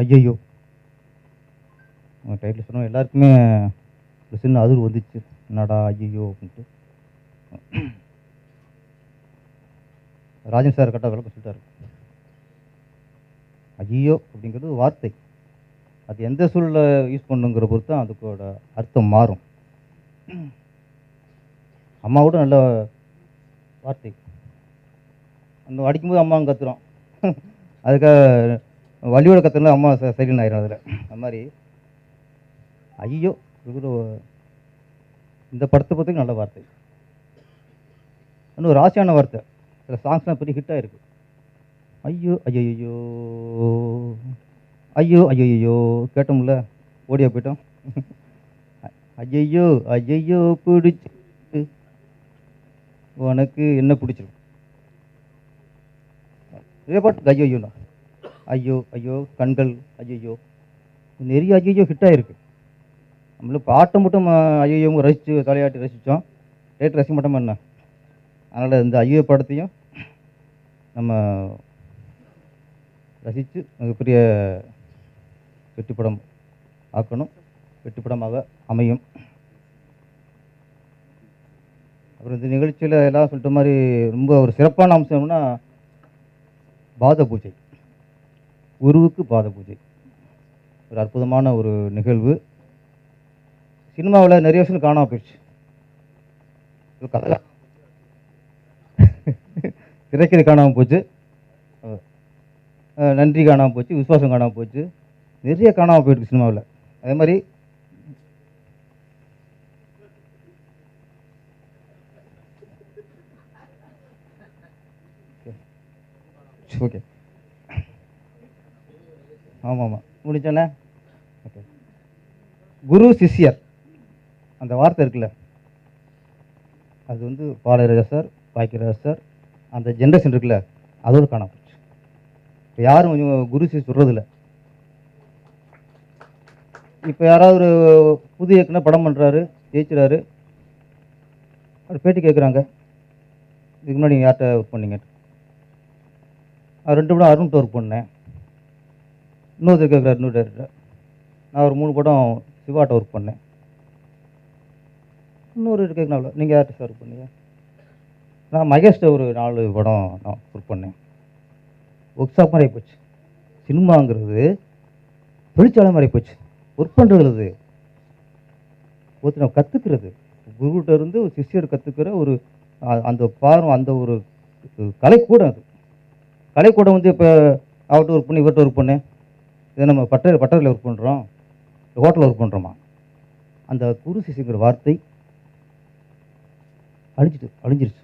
ஐயையோ! டைட்டில் சொன்னோம் எல்லாருக்குமே ஒரு சின்ன அதிர்வு வந்துச்சு. என்னடா ஐயையோ! அப்படின்ட்டு. ராஜன் சார் கரெக்டா விளக்கம் சொல்லிட்டாரு. ஐயையோ! அப்படிங்கிறது வார்த்தை. அது எந்த சூழல்ல யூஸ் பண்ணணுங்கிற பொறுத்து தான் அதுக்கோட அர்த்தம் மாறும். அம்மாவோட நல்ல வார்த்தை. அந்த அடிக்கும்போது அம்மான்னு கத்துறோம். அதுக்காக வலியோட கத்துனா அம்மா சைலண்ட் ஆயிரும் அதில். அது மாதிரி ஐயோ! இந்த படத்தை பொறுத்தவரைக்கும் நல்ல வார்த்தை. இன்னும் ஒரு ராசியான வார்த்தை. சில சாங்ஸ்லாம் பெரிய ஹிட் ஆயிருக்கு. ஐயோ ஐயையோ ஐயோ ஐயையோ கேட்டோம்ல, ஓடியா போயிட்டோம். ஐயையோ ஐயையோ பிடிச்சு உனக்கு என்ன பிடிச்சிருக்கு? இதே பாட்டு ஐயோண்ணா. ஐயோ ஐயோ கண்கள் ஐயையோ நிறைய ஐயையோ ஹிட் ஆயிருக்கு. நம்மளும் பாட்டை மட்டும் ஐயோ ரசித்து தலையாட்டி ரசித்தோம். ரேட் ரசிக்க மாட்டோமா என்ன? அதனால் இந்த ஐயோ படத்தையும் நம்ம ரசித்து மிகப்பெரிய வெற்றி படம் ஆக்கணும். வெற்றி படமாக அமையும். அப்புறம் இந்த நிகழ்ச்சியில் எல்லாம் சொல்லிட்ட மாதிரி ரொம்ப ஒரு சிறப்பான அம்சம்னா பாத பூஜை. குருவுக்கு பாத பூஜை ஒரு அற்புதமான ஒரு நிகழ்வு. சினிமாவில் நிறைய விஷயம் காணாமல் போயிடுச்சு. கதை திரைக்கதை காணாமல் போச்சு, நன்றி காணாமல் போச்சு, விசுவாசம் காணாமல் போச்சு, நிறைய காணாமல் போயிருக்கு சினிமாவில். அதே மாதிரி ஓகே ஆமாம் ஆமாம் முடிச்சோன்னே. ஓகே, குரு சிஷ்யர் அந்த வார்த்தை இருக்குல்ல, அது வந்து பாலராஜா சார், பாக்கியராஜா சார் அந்த ஜென்ரேஷன் இருக்குல்ல, அதோடு காணாமல் போச்சு. இப்போ யாரும் கொஞ்சம் குரு சிஷ்யர் சொல்கிறதில்ல. இப்போ யாராவது ஒரு புது இயக்குனர் படம் பண்ணுறாரு, ஜெயிச்சுறாரு, அவர் பேட்டி கேட்குறாங்க, இதுக்கு முன்னாடி நீங்கள் யார்கிட்ட ஒர்க் பண்ணீங்க? 2 படம் அருண்கிட்ட ஒர்க் பண்ணேன். இன்னொருத்தர் கேட்குறாரு, இன்னொரு டேரக்டர், நான் ஒரு 3 படம் சிவாட்ட ஒர்க் பண்ணேன். இன்னொரு கேட்குறாங்க, நீங்கள் யார்கிட்ட சார் ஒர்க் பண்ணீங்க? நான் மகேஷ்ட ஒரு 4 படம் நான் ஒர்க் பண்ணேன். ஒர்க் ஷாப் மாதிரி போச்சு. சினிமாங்கிறது தொழிற்சாலை மாதிரி போச்சு. ஒர்க் பண்ணுறது ஒருத்தர் நம்ம கற்றுக்கிறது, குருகிட்ட இருந்து ஒரு சிஷ்யர் கற்றுக்கிற ஒரு அந்த பாரம், அந்த ஒரு கலைக்கூடம். அது கலைக்கூடம் வந்து இப்போ அவர்கிட்ட ஒர்க் பண்ணி இவர்கிட்ட ஒர்க் பண்ணேன். இதை நம்ம பட்டறையில் ஒர்க் பண்ணுறோம், ஹோட்டலில் ஒர்க் பண்ணுறோமா? அந்த குரு சிஷ்யங்கிற வார்த்தை அழிஞ்சிருச்சு.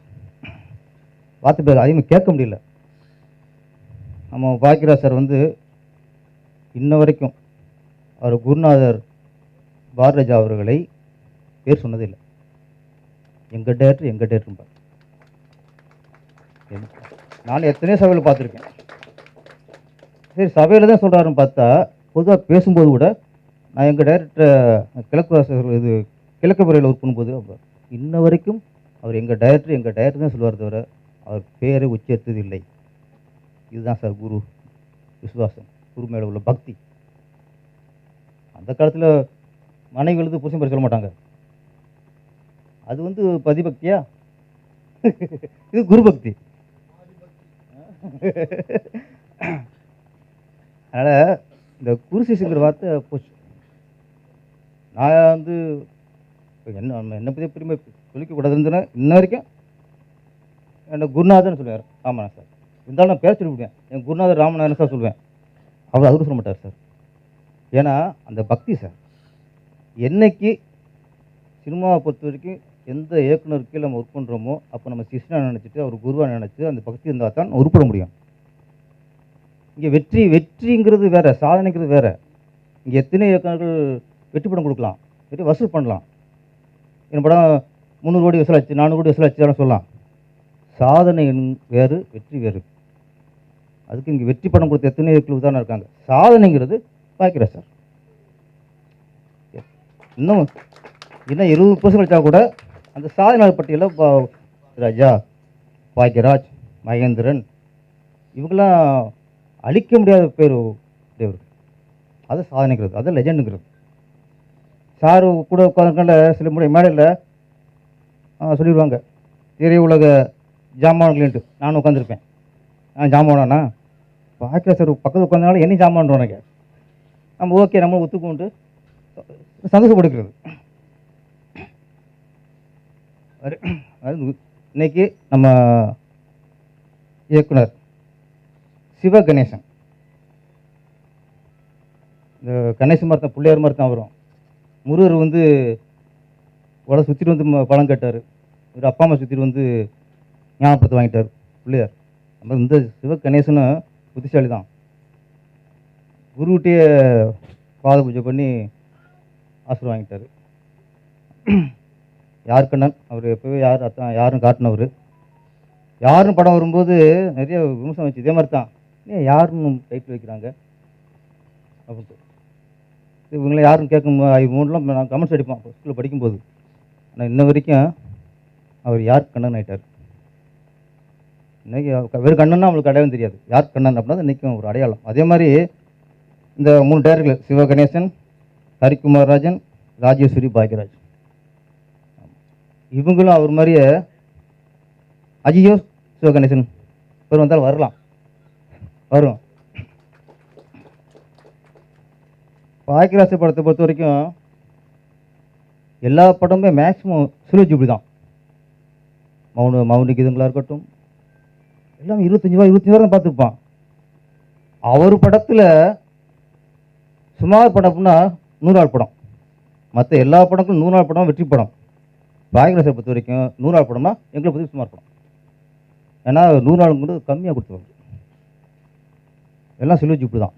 வார்த்தை பேர் அதிகமாக கேட்க முடியல. நம்ம பாக்கியராஜ் சார் வந்து இன்ன வரைக்கும் அவர் குருநாதர் பாரதிராஜா அவர்களை பேர் சொன்னதில்லை. எங்கள் டேரக்டர் நான் எத்தனையோ சபையில் பார்த்துருக்கேன். சரி, சபையில் தான் சொல்கிறாருன்னு பார்த்தா பொதுவாக பேசும்போது கூட நான் எங்கள் டைரக்டர் கிழக்கு முறையில் ஒர்க் பண்ணும்போது இன்ன வரைக்கும் அவர் எங்கள் டைரக்டர் தான் சொல்லுவார், தவிர அவர் பேரை உச்சரித்தது இல்லை. இதுதான் சார் குரு விசுவாசம், குரு மேலே உள்ள பக்தி. அந்த காலத்தில் மனைவி எழுது புருஷன் பேர் சொல்ல மாட்டாங்க. அது வந்து பதிபக்தியா? இது குரு பக்தி. அதனால் இந்த குரு சிஷ்யங்கிற வார்த்தை போச்சு. நான் வந்து என்னை பற்றி பெருமை சொல்லிக்கக்கூடாதுன்னு இன்ன வரைக்கும் என்னை குருநாதர்னு சொல்லுவார். ராமநாதன் சார் இருந்தாலும் நான் பேர சொல்லிவிடுவேன், என் குருநாதர் ராமநாதன் சார் சொல்லுவேன். அவரும் சொல்ல மாட்டார் சார். ஏன்னா அந்த பக்தி சார். என்னைக்கு சினிமாவை பொறுத்த வரைக்கும் எந்த இயக்குனர் கீழே நம்ம ஒர்க் பண்ணுறோமோ அப்போ நம்ம சிஷ்யனாக நினச்சிட்டு அவர் குருவாக நினச்சி அந்த பக்தி இருந்தால் தான் உருப்பட முடியும். இங்கே வெற்றிங்கிறது வேறு, சாதனைங்கிறது வேறு. இங்கே எத்தனை இயக்குநர்கள் வெற்றி படம் கொடுக்கலாம், வெற்றி வசூல் பண்ணலாம். என் படம் 300 கோடி வசூலாச்சு, 400 கோடி வசூலாச்சு சொல்லலாம். சாதனை வேறு, வெற்றி வேறு. அதுக்கு இங்கே வெற்றி படம் கொடுத்த எத்தனை இயக்குநர்கள் தானே இருக்காங்க. சாதனைங்கிறது பாக்கியராஜ் சார். இன்னும் 20% கழிச்சா கூட அந்த சாதனை பட்டியலில் ராஜா, பாக்கியராஜ், மகேந்திரன் இவங்களாம் அழிக்க முடியாத பேர் தேவர். அது சாதனைங்கிறது, அது லெஜண்டுங்கிறது. சார் கூட உட்காந்துருக்கல சில முறை மேடையில் சொல்லிடுவாங்க திரையுலக ஜாமான்கள்ன்ட்டு. நானும் உட்காந்துருப்பேன். ஜாமானா பாக்கிய சார் பக்கத்தில் உட்காந்தனால என்ன ஜாமான்றானுங்க. நம்ம ஓகே நம்ம ஒத்துக்கொண்டு சந்தோஷப்படுக்கிறது. இன்னைக்கு நம்ம இயக்குனர் சிவ கணேசன், இந்த கணேசன் மரத்தான் பிள்ளையார் மரத்தான் வரும். முருகர் வந்து உட சுற்றிட்டு வந்து பழம் கேட்டார். இவர் அப்பா அம்மா சுற்றிட்டு வந்து ஞாபகப்படுத்த வாங்கிட்டார் பிள்ளையார். நம்ம இந்த சிவ கணேசனும் புத்திசாலி தான். குருவிட்டே பாத பூஜை பண்ணி ஆசீர்வாதம் வாங்கிட்டார். யார் கண்ணன் அவர் எப்போவே யாரும் காட்டினவர். யாருன்னு படம் வரும்போது நிறைய விமர்சனம் வச்சு இதே மாதிரி தான் ஏன் யாருன்னு டைட்டில் வைக்கிறாங்க அப்படின்ட்டு. இவங்களை யாருன்னு கேட்கும் மூணுலாம் நான் கமெண்ட்ஸ் அடிப்போம் ஸ்கூலில் படிக்கும்போது. ஆனால் இன்ன வரைக்கும் அவர் யார் கண்ணன் ஆகிட்டார். இன்றைக்கி வெறும் கண்ணன்னா அவங்களுக்கு அடையாளம் தெரியாது. யார் கண்ணன் அப்படின்னா இன்றைக்கும் ஒரு அடையாளம். அதே மாதிரி இந்த 3 டைரக்டர்கள் சிவ கணேசன், ஹரிக்குமார் ராஜன், ராஜேஸ்வரி பாக்யராஜ், இவங்களும் அவர் மாதிரியே அஜியோ சிவ கணேசன் பேர் வந்தால் வரலாம் வரும். பாக்கியராஜ் படத்தை பொறுத்த வரைக்கும் எல்லா படமுமே மேக்ஸிமம் சில்வர் ஜூப்ளி தான். மௌனிக்கு இதுங்களாக இருக்கட்டும் எல்லாமே 25 தான் பார்த்துருப்பான். அவர் படத்தில் சுமார் படம்னா 100 நாள் படம். மற்ற எல்லா படங்களும் 100 நாள் படம் வெற்றி படம். பாக்கியராஜை பொறுத்த வரைக்கும் 100 நாள் படம்னா எங்களை பற்றி சுமார் படம். ஏன்னா 100 நாளுங்கிறது கம்மியாக கொடுத்துருவாங்க. எல்லாம் சில்வர் ஜூப்ளி தான்.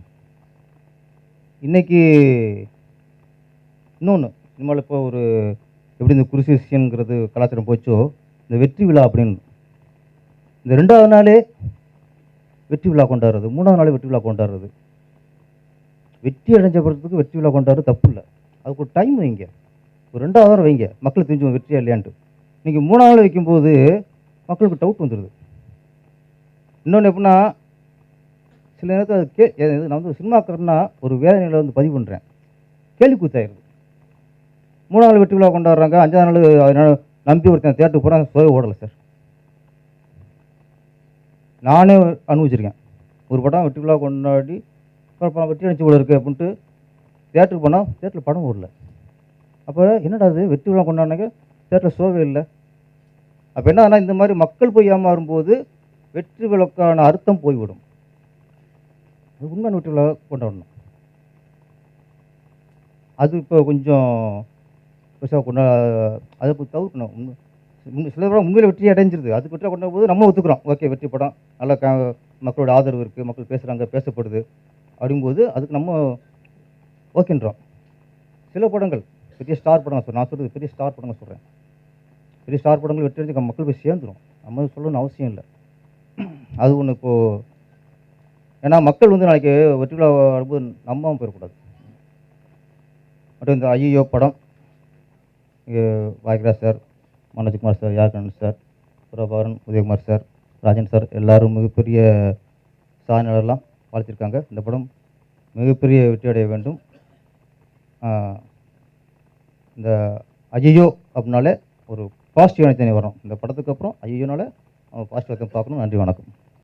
இன்றைக்கி இன்னொன்று சினிமாவில் இப்போ ஒரு எப்படி இந்த குருசிஷியனுங்கிறது கலாச்சாரம் போச்சோ, இந்த வெற்றி விழா அப்படின்னு இந்த 2வது நாளே வெற்றி விழா கொண்டாடுறது, 3வது நாளே வெற்றி விழா கொண்டாடுறது. வெற்றி அடைஞ்ச படத்துக்கு வெற்றி விழா கொண்டாடுறது தப்பு இல்லை. அதுக்கு ஒரு டைம் வைங்க, ஒரு 2வது வாரம் வைங்க, மக்கள் தெரிஞ்சுவோம் வெற்றியா இல்லையான்ட்டு. இன்றைக்கி 3வது நாள் வைக்கும்போது மக்களுக்கு டவுட் வந்துடுது. இன்னொன்று எப்படின்னா சில நேரத்தில் நான் வந்து சினிமாக்காரன்னா ஒரு வேதனையில் வந்து பதிவு பண்ணுறேன், கேள்வி கூத்தாயிருது. 3வது நாள் வெற்றி விழா கொண்டாடுறாங்க, 5வது நாள் அதனால் நம்பி ஒருத்தன் தேட்டருக்கு போகிறான், சோய ஓடலை சார். நானே அனுபவிச்சிருக்கேன். ஒரு படம் வெற்றி விழா கொண்டாடி படம் வெற்றி அடிச்சு போல இருக்குது அப்படின்ட்டு தேட்டருக்கு போனால் தேட்டரில் படம் ஓடல. அப்போ என்னடா அது வெற்றி விழா கொண்டாடினாக்க தேட்டரில் ஷோவே இல்லை. அப்போ என்ன இந்த மாதிரி மக்கள் போய் ஏமாறும்போது வெற்றி விழாக்கான அர்த்தம் போய்விடும். அது உண்மையான வெற்றி விழா கொண்டாடணும். அது இப்போ கொஞ்சம் பெருசாக அதை தவிர்க்கணும். சில படம் உண்மையில் வெற்றி அடைஞ்சிருது, அது வெற்றி கொண்ட போது நம்ம ஒத்துக்கிறோம், ஓகே வெற்றி படம் நல்லா மக்களோட ஆதரவு இருக்குது, மக்கள் பேசுகிறாங்க, பேசப்படுது அப்படிங்கும்போது அதுக்கு நம்ம ஓகேன்றோம். சில படங்கள் பெரிய ஸ்டார் படங்கள் நான் சொல்கிறது பெரிய ஸ்டார் படங்கள் சொல்கிறேன். பெரிய ஸ்டார் படங்கள் வெற்றி அடைஞ்சு மக்கள் போய் சேர்ந்துடும், நம்ம சொல்லணும்னு அவசியம் இல்லை. அது ஒன்று இப்போது ஏன்னா மக்கள் வந்து நாளைக்கு வெற்றி விழா வரும்போது நம்பாமல் போயிடக்கூடாது. மற்றும் இந்த ஐயோ படம் Bhagyaraj sir, Manojkumar sir, Yarkannan sir, Prabhakaran, Udhayakumar sir, Rajan sir எல்லாரும் மிகப்பெரிய சாதனையாளர்லாம் வாழ்த்திருக்காங்க. இந்த படம் மிகப்பெரிய வெற்றி அடைய வேண்டும். இந்த ஐயோ அப்படின்னாலே ஒரு பாசிட்டிவ் எனர்ஜி வரும். இந்த படத்துக்கு அப்புறம் ஐயோனால பாசிட்டிவ் பார்க்கணும். நன்றி, வணக்கம்.